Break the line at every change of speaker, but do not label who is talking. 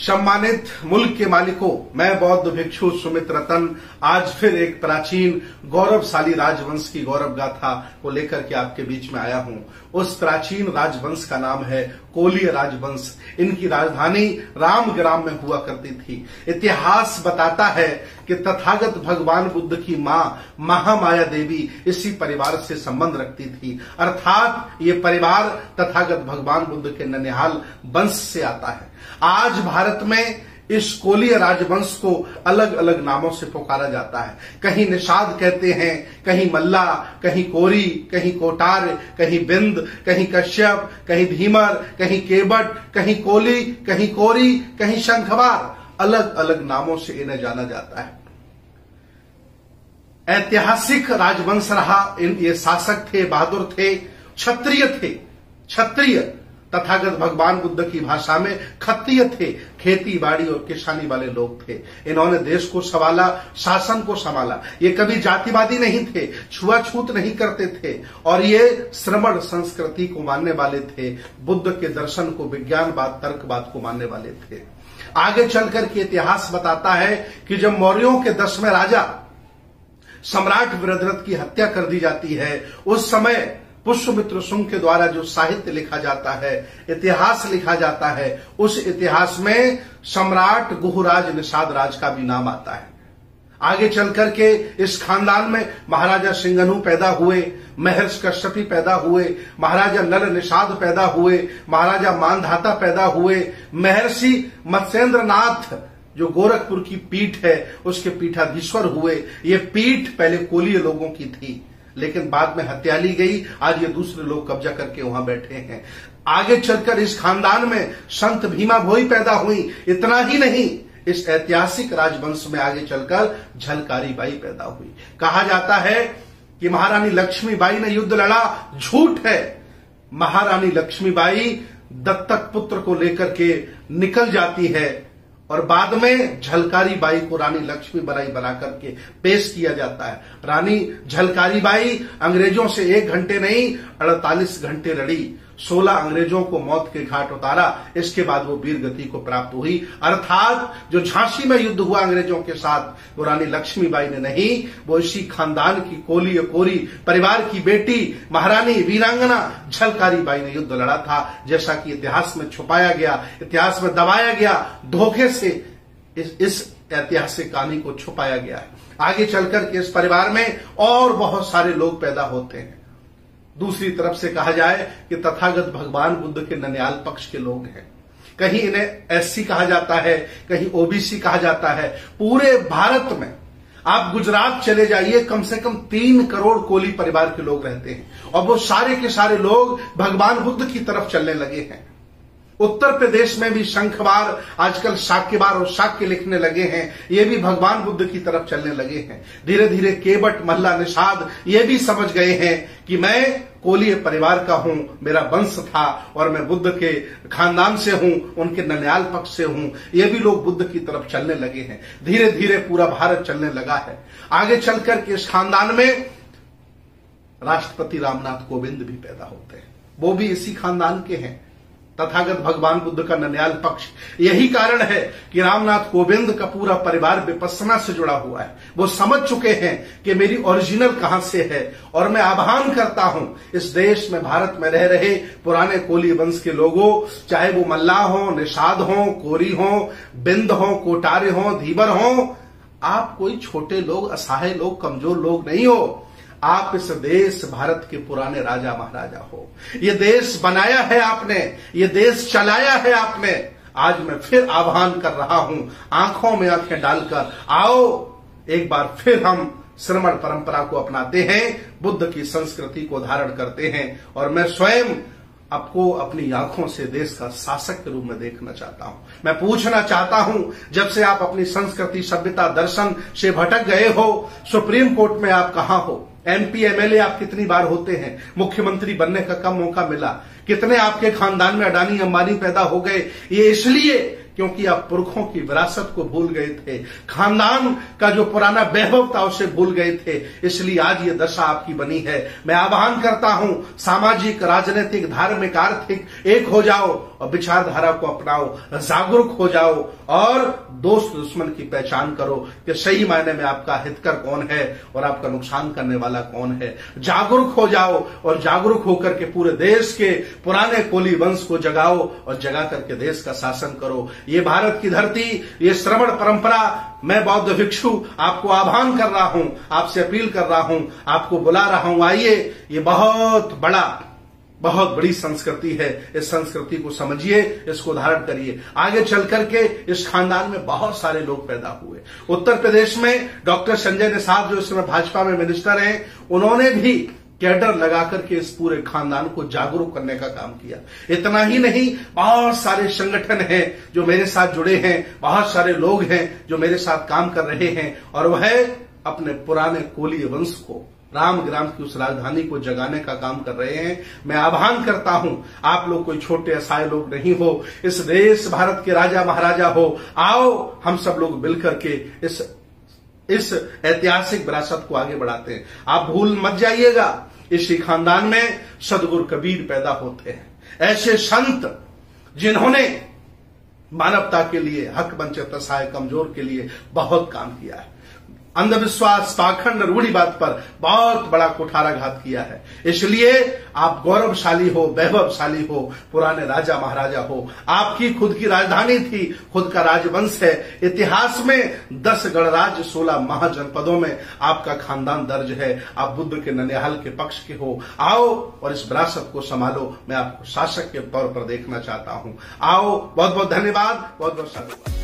सम्मानित मुल्क के मालिकों, मैं बौद्ध भिक्षु सुमित रतन आज फिर एक प्राचीन गौरवशाली राजवंश की गौरव गाथा को लेकर के आपके बीच में आया हूं। उस प्राचीन राजवंश का नाम है कोलीय राजवंश। इनकी राजधानी रामग्राम में हुआ करती थी। इतिहास बताता है कि तथागत भगवान बुद्ध की मां महामाया देवी इसी परिवार से संबंध रखती थी, अर्थात ये परिवार तथागत भगवान बुद्ध के ननिहाल वंश से आता है। आज भारत में इस कोलीय राजवंश को अलग अलग नामों से पुकारा जाता है। कहीं निषाद कहते हैं, कहीं मल्ला, कहीं कोरी, कहीं कोटार, कहीं बिंद, कहीं कश्यप, कहीं धीमर, कहीं केवट, कहीं कोली, कहीं कोरी, कहीं शंखवार। अलग अलग नामों से इन्हें जाना जाता है। ऐतिहासिक राजवंश रहा। ये शासक थे, बहादुर थे, क्षत्रिय थे। क्षत्रिय तथागत भगवान बुद्ध की भाषा में खत्तिय थे। खेती बाड़ी और किसानी वाले लोग थे। इन्होंने देश को संभाला, शासन को संभाला। ये कभी जातिवादी नहीं थे, छुआछूत नहीं करते थे और ये श्रमण संस्कृति को मानने वाले थे। बुद्ध के दर्शन को, विज्ञानवाद, तर्कवाद को मानने वाले थे। आगे चलकर के इतिहास बताता है कि जब मौर्यों के 10वें राजा सम्राट वृद्धरथ की हत्या कर दी जाती है, उस समय पुष्यमित्र शुंग के द्वारा जो साहित्य लिखा जाता है, इतिहास लिखा जाता है, उस इतिहास में सम्राट गुहराज निषाद राज का भी नाम आता है। आगे चलकर के इस खानदान में महाराजा सिंघनु पैदा हुए, महर्षि कश्यपी पैदा हुए, महाराजा नल निषाद पैदा हुए, महाराजा मानधाता पैदा हुए, महर्षि मत्स्येंद्रनाथ जो गोरखपुर की पीठ है उसके पीठाधीश्वर हुए। ये पीठ पहले कोलीय लोगों की थी, लेकिन बाद में हत्या ली गई। आज ये दूसरे लोग कब्जा करके वहां बैठे हैं। आगे चलकर इस खानदान में संत भीमा भोई पैदा हुई। इतना ही नहीं, इस ऐतिहासिक राजवंश में आगे चलकर झलकारी बाई पैदा हुई। कहा जाता है कि महारानी लक्ष्मीबाई ने युद्ध लड़ा, झूठ है। महारानी लक्ष्मीबाई दत्तक पुत्र को लेकर के निकल जाती है और बाद में झलकारी बाई को रानी लक्ष्मीबाई बना करके पेश किया जाता है। रानी झलकारी बाई अंग्रेजों से 1 घंटे नहीं 48 घंटे लड़ी, 16 अंग्रेजों को मौत के घाट उतारा। इसके बाद वो वीर गति को प्राप्त हुई। अर्थात जो झांसी में युद्ध हुआ अंग्रेजों के साथ, वो रानी लक्ष्मीबाई ने नहीं, वो इसी खानदान की कोलीय कोरी परिवार की बेटी महारानी वीरांगना झलकारी बाई ने युद्ध लड़ा था। जैसा कि इतिहास में छुपाया गया, इतिहास में दबाया गया, धोखे से इस ऐतिहासिक कहानी को छुपाया गया है। आगे चलकर के इस परिवार में और बहुत सारे लोग पैदा होते हैं। दूसरी तरफ से कहा जाए कि तथागत भगवान बुद्ध के ननिहाल पक्ष के लोग हैं। कहीं इन्हें एससी कहा जाता है, कहीं ओबीसी कहा जाता है। पूरे भारत में आप गुजरात चले जाइए, कम से कम 3 करोड़ कोली परिवार के लोग रहते हैं और वो सारे के सारे लोग भगवान बुद्ध की तरफ चलने लगे हैं। उत्तर प्रदेश में भी शंखवार, आजकल शाक्यवार और शाक्य लिखने लगे हैं। ये भी भगवान बुद्ध की तरफ चलने लगे हैं। धीरे धीरे केवट, मल्ला, निषाद ये भी समझ गए हैं कि मैं कोलीय परिवार का हूं, मेरा वंश था और मैं बुद्ध के खानदान से हूं, उनके ननिहाल पक्ष से हूं। ये भी लोग बुद्ध की तरफ चलने लगे हैं। धीरे धीरे पूरा भारत चलने लगा है। आगे चलकर के इस खानदान में राष्ट्रपति रामनाथ कोविंद भी पैदा होते हैं। वो भी इसी खानदान के हैं, तथागत भगवान बुद्ध का ननिहाल पक्ष। यही कारण है कि रामनाथ कोविंद का पूरा परिवार विपश्यना से जुड़ा हुआ है। वो समझ चुके हैं कि मेरी ओरिजिनल कहां से है और मैं आह्वान करता हूं इस देश में, भारत में रह रहे पुराने कोली वंश के लोगों, चाहे वो मल्लाह हो, निषाद हो, कोरी हो, बिंद हो, कोटारे हो, धीबर हो, आप कोई छोटे लोग, असहाय लोग, कमजोर लोग नहीं हो। आप इस देश भारत के पुराने राजा महाराजा हो। ये देश बनाया है आपने, ये देश चलाया है आपने। आज मैं फिर आह्वान कर रहा हूं, आंखों में आंखें डालकर आओ, एक बार फिर हम श्रमण परंपरा को अपनाते हैं, बुद्ध की संस्कृति को धारण करते हैं और मैं स्वयं आपको अपनी आंखों से देश का शासक के रूप में देखना चाहता हूं। मैं पूछना चाहता हूं, जब से आप अपनी संस्कृति, सभ्यता, दर्शन से भटक गए हो, सुप्रीम कोर्ट में आप कहां हो? एमपी, एमएलए आप कितनी बार होते हैं? मुख्यमंत्री बनने का कम मौका मिला? कितने आपके खानदान में अडानी अंबानी पैदा हो गए? ये इसलिए क्योंकि आप पुरखों की विरासत को भूल गए थे, खानदान का जो पुराना वैभव था उसे भूल गए थे, इसलिए आज ये दशा आपकी बनी है। मैं आह्वान करता हूं, सामाजिक, राजनीतिक, धार्मिक, आर्थिक एक हो जाओ और विचारधारा को अपनाओ, जागरूक हो जाओ और दोस्त दुश्मन की पहचान करो कि सही मायने में आपका हितकर कौन है और आपका नुकसान करने वाला कौन है। जागरूक हो जाओ और जागरूक होकर के पूरे देश के पुराने कोली वंश को जगाओ और जगा करके देश का शासन करो। ये भारत की धरती, ये श्रवण परंपरा, मैं बौद्ध भिक्षु आपको आह्वान कर रहा हूं, आपसे अपील कर रहा हूं, आपको बुला रहा हूं, आइए। ये बहुत बड़ी संस्कृति है, इस संस्कृति को समझिए, इसको धारण करिए। आगे चल करके इस खानदान में बहुत सारे लोग पैदा हुए। उत्तर प्रदेश में डॉक्टर संजय निषाद जो इस समय भाजपा में मिनिस्टर हैं, उन्होंने भी कैडर लगा करके इस पूरे खानदान को जागरूक करने का काम किया। इतना ही नहीं, बहुत सारे संगठन हैं जो मेरे साथ जुड़े हैं, बहुत सारे लोग हैं जो मेरे साथ काम कर रहे हैं और वह अपने पुराने कोली वंश को, रामग्राम की उस राजधानी को जगाने का काम कर रहे हैं। मैं आह्वान करता हूं, आप लोग कोई छोटे असहाय लोग नहीं हो, इस देश भारत के राजा महाराजा हो। आओ हम सब लोग मिलकर के इस ऐतिहासिक विरासत को आगे बढ़ाते हैं। आप भूल मत जाइएगा, इसी खानदान में सदगुरु कबीर पैदा होते हैं, ऐसे संत जिन्होंने मानवता के लिए, हक वंचित असहाय कमजोर के लिए बहुत काम किया है। अंधविश्वास, पाखंड, रूढ़िवाद पर बहुत बड़ा कुठाराघात किया है। इसलिए आप गौरवशाली हो, वैभवशाली हो, पुराने राजा महाराजा हो। आपकी खुद की राजधानी थी, खुद का राजवंश है। इतिहास में 10 गणराज्य, 16 महाजनपदों में आपका खानदान दर्ज है। आप बुद्ध के ननिहाल के पक्ष के हो। आओ और इस विरासत को संभालो। मैं आपको शासक के तौर पर देखना चाहता हूं। आओ। बहुत बहुत धन्यवाद, बहुत बहुत साधुवाद।